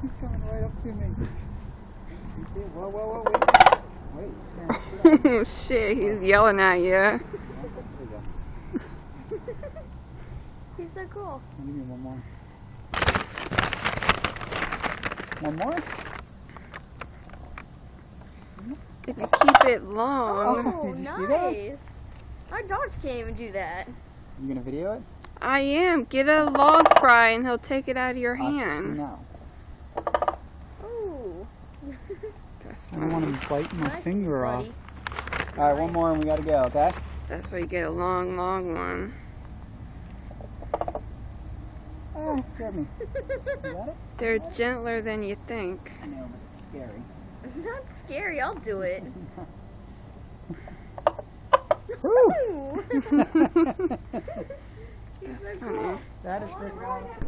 He's coming right up to me. You see it? Whoa, whoa, whoa, wait. Wait, he's staring. Oh shit, he's yelling at you. He's so cool. Give me one more. One more? If you keep it long. Oh, did you see that? nice. Our dogs can't even do that. You gonna video it? I am. Get a log fry and he'll take it out of your hand. No. Ooh. That's I don't want him biting my Nice, finger buddy. off. Alright, one more and we gotta go, okay? That's why you get a long, long one. Oh, it scared me. You got it? They're gentler than you think. I know, but it's scary. It's not scary. I'll do it. Woo! That's funny. That is freaking awesome.